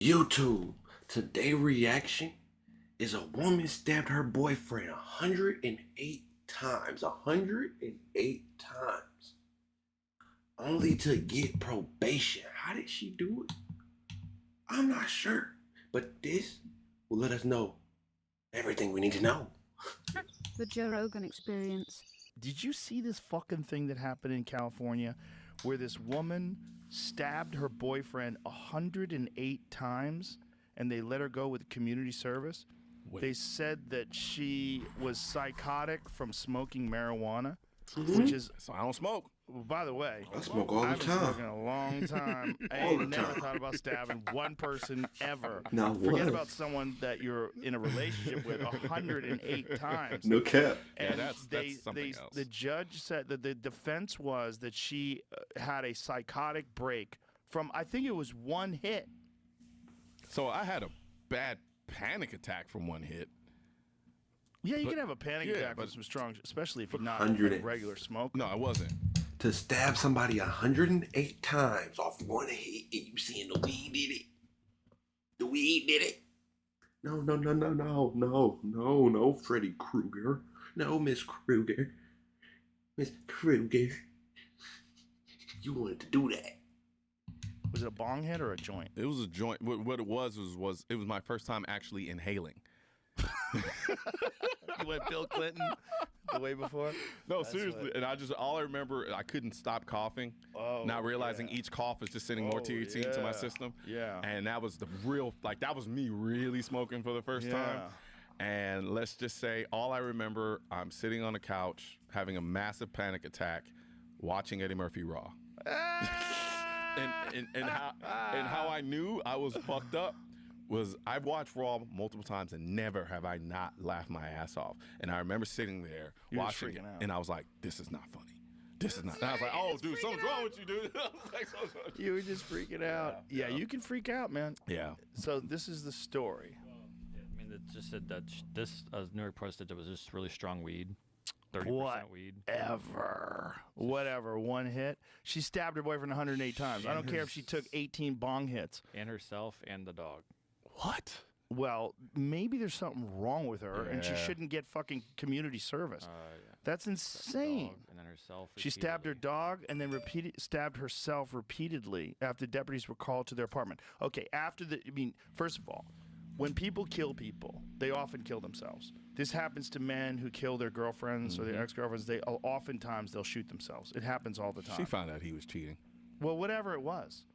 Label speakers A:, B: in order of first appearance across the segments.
A: YouTube. Today reaction is a woman stabbed her boyfriend 108 times. 108 times. Only to get probation. How did she do it? I'm not sure. But this will let us know everything we need to know.
B: The Joe Rogan Experience.
C: Did you see this fucking thing that happened in California where this woman stabbed her boyfriend 108 times and they let her go with community service?
D: Wait.
C: They said that she was psychotic from smoking marijuana, which is,
D: So I don't smoke.
C: by the way,
A: I smoke all the
C: I've been
A: time.
C: smoking a long time. I
A: All
C: ain't
A: the
C: never
A: time.
C: thought about stabbing one person ever.
A: Now
C: Forget
A: what?
C: about someone that you're in a relationship with 108 times.
A: No cap.
C: And
D: that's something else.
C: The judge said that the defense was that she had a psychotic break from, I think it was one hit.
D: So I had a bad panic attack from one hit.
C: Yeah, you
D: But-
C: can have a panic
D: yeah,
C: attack with
D: but-
C: some strong, especially if you're not
A: 100
C: a regular smoker.
D: No, I wasn't.
A: To stab somebody 108 times off one hit, and you saying the weed did it? The weed did it? No, Freddy Krueger. No, Miss Krueger. Miss Krueger. You wanted to do that.
C: Was it a bong hit or a joint?
D: It was a joint. What it was it was my first time actually inhaling.
C: You went Bill Clinton the way before?
D: No,
C: That's
D: seriously.
C: what-
D: And all I remember, I couldn't stop coughing.
C: Oh,
D: Not realizing
C: yeah.
D: each cough is just sending more
C: Oh,
D: THC into my
C: yeah.
D: system.
C: Yeah.
D: And that was the real, that was me really smoking for the first time. And let's just say, all I remember, I'm sitting on a couch having a massive panic attack, watching Eddie Murphy Raw. And how I knew I was fucked up was I've watched Raw multiple times and never have I not laughed my ass off. And I remember sitting there
C: You was
D: watching it,
C: freaking out.
D: and I was like, this is not funny. This is not. And I was like, oh, dude, something's wrong with you, dude. I was like,
C: You were just freaking out. Yeah, you can freak out, man.
D: yeah.
C: So this is the story.
E: I mean, it just said that this New York Post said it was just really strong weed, 30% weed.
C: Whatever. Whatever. One hit. She stabbed her boyfriend 108 times. I don't care if she took 18 bong hits.
E: And herself and the dog.
D: What?
C: Well, maybe there's something wrong with her and she
D: Yeah.
C: shouldn't get fucking community service.
E: Yeah.
C: That's insane.
E: Dog, and then herself.
C: She stabbed her
E: repeatedly.
C: dog and then stabbed herself repeatedly after deputies were called to their apartment. Okay, first of all, when people kill people, they often kill themselves. This happens to men who kill their girlfriends or their ex-girlfriends. Oftentimes they'll shoot themselves. It happens all the time.
D: She found out he was cheating.
C: Well, whatever it was.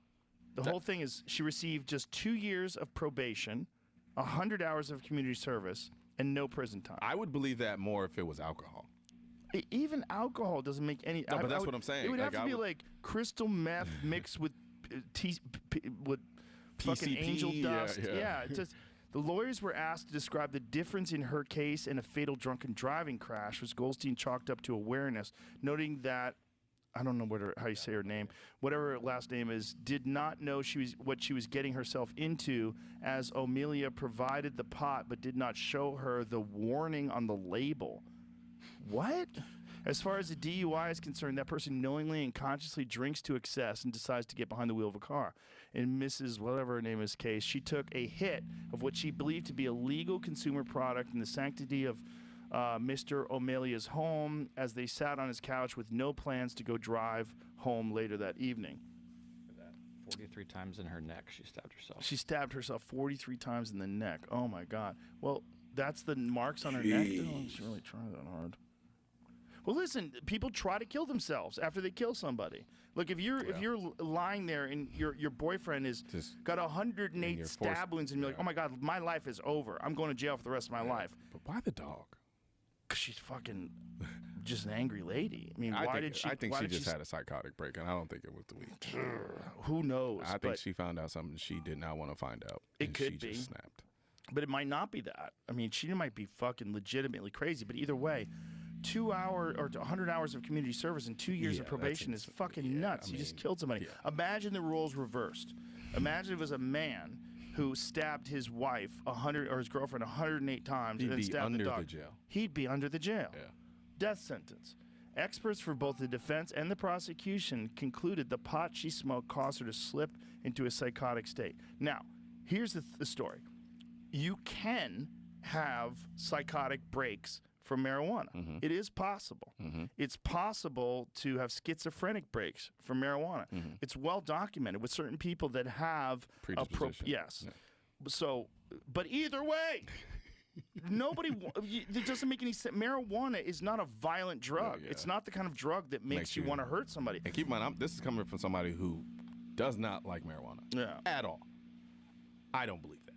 C: The whole thing is she received just 2 years of probation, 100 hours of community service, and no prison time.
D: I would believe that more if it was alcohol.
C: Even alcohol doesn't make any.
D: No, but that's what I'm saying.
C: It would
D: Like,
C: have to
D: I
C: be
D: would-
C: like crystal meth mixed with with fucking
D: PCP,
C: angel
D: yeah,
C: dust.
D: yeah.
C: It just. The lawyers were asked to describe the difference in her case and a fatal drunken driving crash, which Goldstein chalked up to awareness, noting that I don't know how you say her name, whatever her last name is, did not know what she was getting herself into, as O'Melia provided the pot but did not show her the warning on the label. What? As far as the DUI is concerned, that person knowingly and consciously drinks to excess and decides to get behind the wheel of a car. In Mrs. whatever her name is case, she took a hit of what she believed to be a legal consumer product in the sanctity of Mr. O'Melia's home as they sat on his couch with no plans to go drive home later that evening.
E: 43 times in her neck, she stabbed herself.
C: She stabbed herself 43 times in the neck. Oh, my God. Well, that's the marks on her neck? Oh, she really tried that hard. Well, listen, people try to kill themselves after they kill somebody. Look, if you're lying there and your boyfriend is
D: Just-
C: got
D: and
C: 108
D: you're
C: stab
D: forced-
C: wounds and you're like,
D: yeah.
C: oh, my God, my life is over. I'm going to jail for the rest of my life.
D: But why the dog?
C: 'Cause she's fucking just an angry lady. I mean,
D: I
C: why
D: think,
C: did she?
D: I think
C: why
D: she
C: did
D: just had a psychotic break, and I don't think it was the weed.
C: Who knows?
D: I think
C: but,
D: she found out something she did not want to find out.
C: It
D: and
C: could
D: she
C: be.
D: just snapped.
C: but it might not be that. I mean, she might be fucking legitimately crazy. But either way, 2 hour or 100 hours of community service and 2 years
D: Yeah,
C: of
D: that's
C: probation is fucking nuts.
D: I
C: You just
D: mean,
C: killed somebody.
D: yeah.
C: Imagine the roles reversed. Imagine if it was a man who stabbed his wife 100 or his girlfriend 108 times
D: He'd
C: and then
D: be
C: stabbed
D: under
C: the
D: the
C: dog.
D: jail.
C: He'd be under the jail.
D: Yeah.
C: Death sentence. Experts for both the defense and the prosecution concluded the pot she smoked caused her to slip into a psychotic state. Now, Here's the story. You can have psychotic breaks from marijuana.
D: Mhm.
C: It is possible.
D: Mhm.
C: It's possible to have schizophrenic breaks from marijuana.
D: Mhm.
C: It's well documented with certain people that have
D: Predisposition.
C: yes.
D: Yeah.
C: So, but either way, it doesn't make any sense. Marijuana is not a violent drug.
D: yeah.
C: It's not the kind of drug that makes you
D: you-
C: want to hurt somebody.
D: And keep in mind, this is coming from somebody who does not like marijuana
C: Yeah.
D: at all. I don't believe that.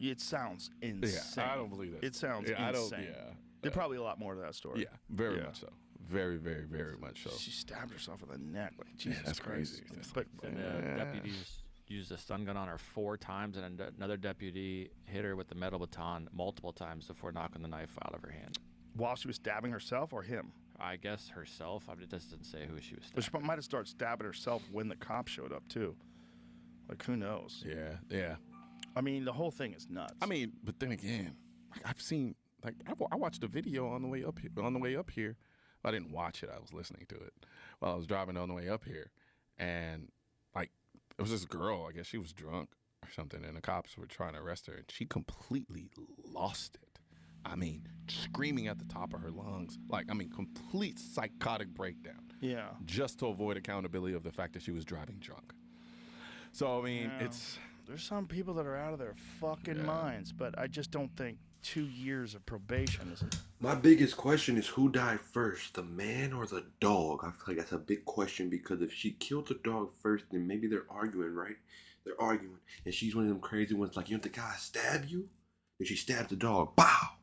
C: It sounds insane.
D: I don't believe that.
C: It sounds
D: I don't.
C: insane.
D: Yeah.
C: There's probably a lot more to that story.
D: Yeah. Very
C: Yeah.
D: much so. Very, very, very much so.
C: She stabbed herself in the neck. Like, Jesus
D: that's
C: Christ.
D: crazy. That's
C: But
E: And deputies used a stun gun on her 4 times, and another deputy hit her with the metal baton multiple times before knocking the knife out of her hand.
C: while she was stabbing herself or him?
E: I guess herself. It just didn't say who she was
C: But she
E: stabbing.
C: might have started stabbing herself when the cops showed up, too. Like, who knows?
D: Yeah. Yeah.
C: I mean, the whole thing is nuts.
D: I mean, but then again, like I've seen, like I watched a video on the way up here. I didn't watch it. I was listening to it while I was driving on the way up here, and like it was this girl. I guess she was drunk or something, and the cops were trying to arrest her, and she completely lost it. I mean, screaming at the top of her lungs, complete psychotic breakdown,
C: yeah.
D: just to avoid accountability of the fact that she was driving drunk. So I mean,
C: Yeah.
D: it's.
C: There's some people that are out of their fucking
D: Yeah.
C: minds, but I just don't think 2 years of probation is.
A: My biggest question is who died first, the man or the dog? I feel like that's a big question because if she killed the dog first, then maybe they're arguing, right? They're arguing, and she's one of them crazy ones like, you know, the guy stab you, and she stabs the dog, pow!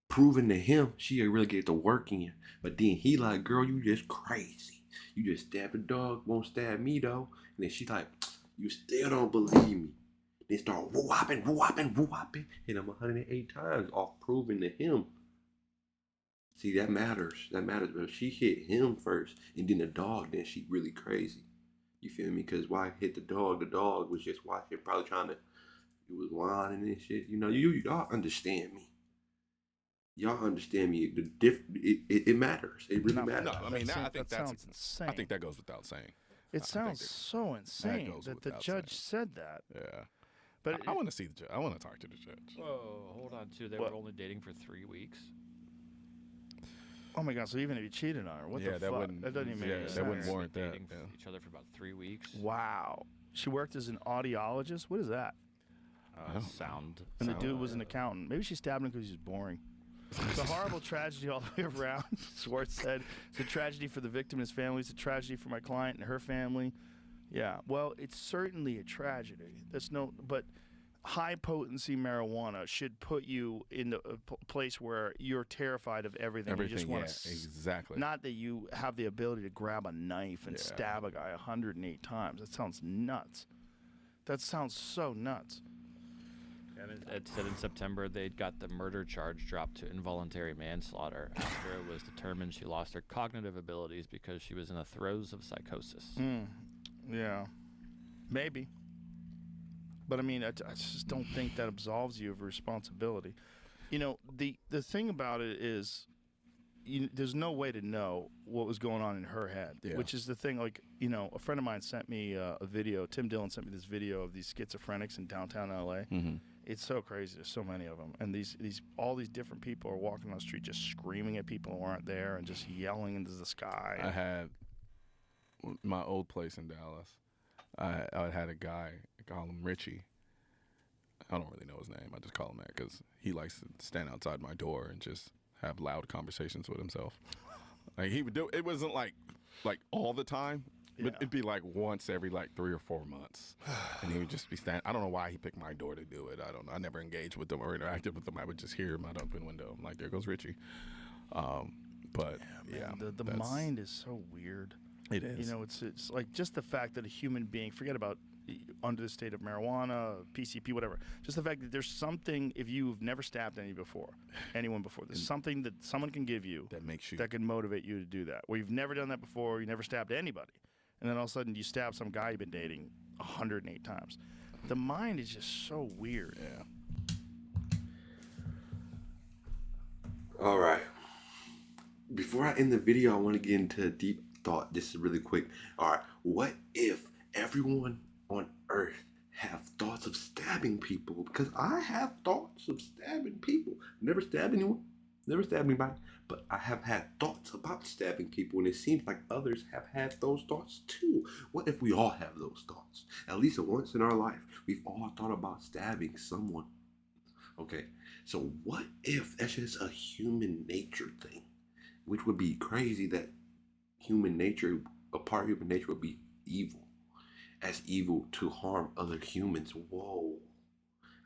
A: Proving to him she ain't really get to work in, but then he like, girl, you just crazy. You just stabbed the dog, won't stab me though. And then she like, you still don't believe me. They start whopping, hit him 108 times off proving to him. See, that matters. That matters. But if she hit him first and then the dog, then she really crazy. You feel me? Because why hit the dog? The dog was just watching, probably trying to, he was whining and shit. You know, y'all understand me. Y'all understand me. It matters. It really matters.
D: No, I mean, I think
C: that
D: that's.
C: sounds insane.
D: I think that goes without saying.
C: It
D: I
C: sounds
D: think
C: so insane
D: goes
C: that the
D: without
C: judge
D: saying.
C: said that.
D: Yeah.
C: But
D: I want to see the judge. I want to talk to the judge.
E: Whoa, hold on, too. They
C: What?
E: were only dating for 3 weeks.
C: oh my God! So even if you cheated on her, what
D: Yeah,
C: the
D: that
C: fuck?
D: wouldn't-
C: That doesn't even
D: yeah,
C: make
D: that
C: sense.
D: wouldn't warrant that.
E: Dating
D: Yeah.
E: each other for about 3 weeks.
C: Wow. She worked as an audiologist. What is that?
E: Sound.
C: And the
E: sound,
C: dude was an accountant. Maybe she stabbed him because he was boring. It's a horrible tragedy all the way around. Schwartz said, "It's a tragedy for the victim and his family. It's a tragedy for my client and her family." Yeah. Well, it's certainly a tragedy. But high potency marijuana should put you in a place where you're terrified of everything. You just
D: Everything.
C: want
D: Yeah. Exactly.
C: Not that you have the ability to grab a knife and
D: Yeah.
C: stab a guy 108 times. That sounds nuts. That sounds so nuts.
E: And it said in September they'd got the murder charge dropped to involuntary manslaughter after it was determined she lost her cognitive abilities because she was in the throes of psychosis.
C: Yeah, maybe. But I mean, I just don't think that absolves you of responsibility. You know, the thing about it is, there's no way to know what was going on in her head,
D: Yeah.
C: which is the thing. Like, you know, a friend of mine sent me a video. Tim Dillon sent me this video of these schizophrenics in downtown LA.
D: Mm-hmm.
C: It's so crazy. There's so many of them, and all these different people are walking on the street just screaming at people who aren't there and just yelling into the sky.
D: I had my old place in Dallas. I had a guy, I call him Richie. I don't really know his name. I just call him that because he likes to stand outside my door and just have loud conversations with himself. Like he would do. It wasn't like all the time. But it'd be like once every 3 or 4 months, and he would just be standing. I don't know why he picked my door to do it. I don't know. I never engaged with them or interacted with them. I would just hear him out the open window. I'm like, there goes Richie. But yeah,
C: Man, the
D: that's-
C: mind is so weird.
D: It is.
C: You know, it's like just the fact that a human being, forget about under the state of marijuana, PCP, whatever. Just the fact that there's something, if you've never stabbed anyone before, there's something that someone can give you
D: that makes you.
C: that can motivate you to do that. Where you've never done that before, you never stabbed anybody, and then all of a sudden you stab some guy you've been dating 108 times. The mind is just so weird.
D: Yeah.
A: All right. Before I end the video, I want to get into a deep thought. This is really quick. All right. What if everyone on Earth have thoughts of stabbing people, because I have thoughts of stabbing people. Never stabbed anyone, never stabbed anybody, but I have had thoughts about stabbing people, and it seems like others have had those thoughts too. What if we all have those thoughts? At least once in our life, we've all thought about stabbing someone. Okay, so what if that's just a human nature thing? Which would be crazy, that human nature, a part of human nature would be evil. As evil to harm other humans. Whoa.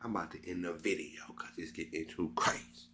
A: I'm about to end the video because it's getting too crazy.